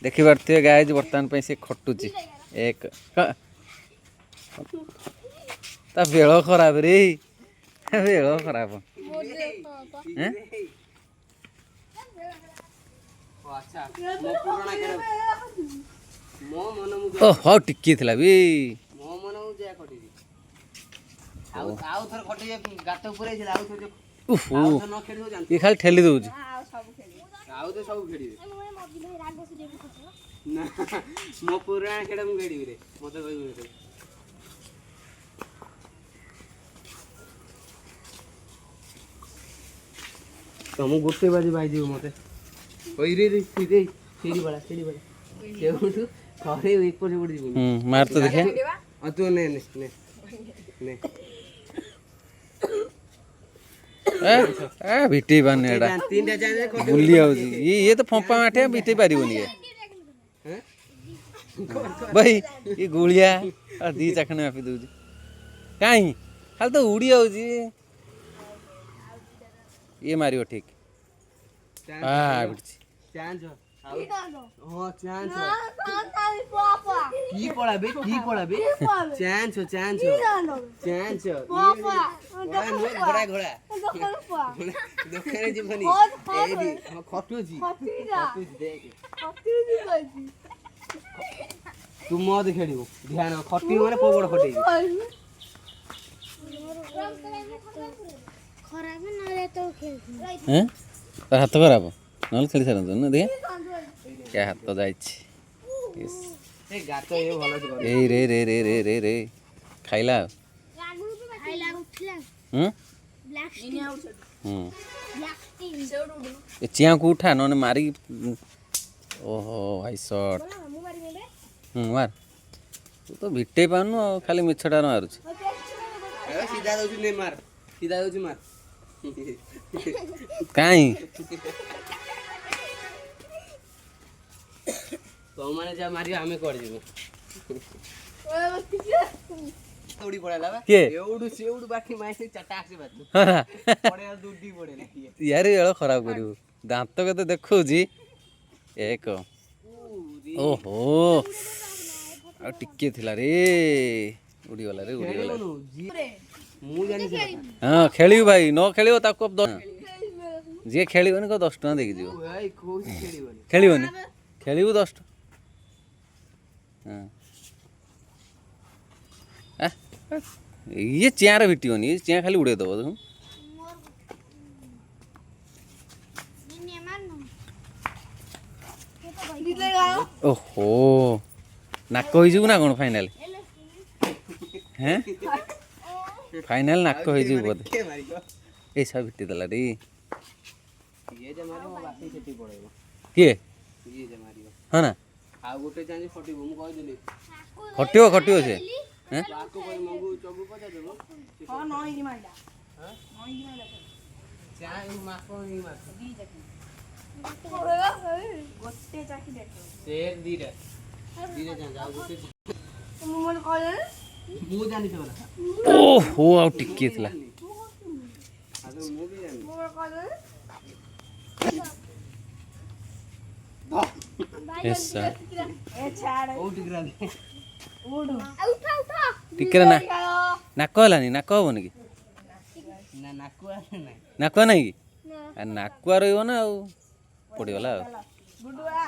देखी पारे गाइज बर्तमान पे से खटुची एक ता बेल खराब रे बेल खराब हाँ टिकी थी भी ये खाली ठेली दौर मो पुराना खेल मुझे खेड़ी रे मत कह तुम गोटे बाजे बाजी मत मार तो देखे तू ने ने ने ने ए भिटी बाने एडा तीनटा चांस बुली आउजी ये तो फंपा माठे भिटी पारिबोनी ये भाई ये गुलिया और दी चखने मापी दउजी काई खाली तो उड़ी आउजी ये मारियो ठीक हां बिटची चांस हां चांस की पड़ा बे चांस चांस चांस घोड़ा घोड़ा देखने जीवनी ए दी खटुजी देख तू मत खेलियो ध्यान खटी माने पोगड़ खटेई खराब ना तो खेल हैं हाथ खराब नल खेली सारन न देखे क्या हाथ तो जाइछि ए गात ए भलो से ए रे रे रे रे रे रे खाइला खाइला उठला ब्लैक ए चिया को उठा नने मारी ओहो भाई शॉट मार तू तो भिटे पानु खाली मिछटा मारुछ सीधा दउची ने मार सीधा दउची मार काई तो माने जा मारियो हमें कर जेबो थोड़ी पड़ेला बा के एउडू सेउडू बाकी माइसे चटाक से बात पड़े दूधी पड़े ना यार ये खराब करू दांत के तो देखो जी एक ओहो आ टिके थिला रे उड़ी गला रे उड़ी गला मु जानि हां खेलियो भाई न खेलियो ताको जे खेलिबनी को 10 टका देके जियो भाई कोई खेलिबनी खेलिबनी खेलिबो 10 हां ये चियार भिटियोनी ये चिया खाली उड़े दबो तुम ओहो नाक हो ना कौन फाइनल हैं फाइनल नाक हो बोधे ये सब भिटी देला रे ये जे मारियो बाकी सेटी पड़ेबो के ये जे मारियो हां ना आ गोटे चांस फटिबो मु कहि देली खटियो से हैं बाको कोई मंगू चगु पचा देबो हां नई माइला हां नई माइला चाय माको नहीं माको दी जकी गोटे चाकी देखो शेर दीरे दीरे जा जाओ गोटे मु मन कहले मु जानि छ वाला ओहो आ टिके थिला आदो मु भी जानि मु कहले यस सर ए छाड़ ओ टिकरा दे उडू उठा उठा टिकरा ना नाक हलानी नाक होबो कि ना नाकुआ नहीं नाकुआ नहीं कि नाकुआ रहइबो ना पड़ी गला गुडुआ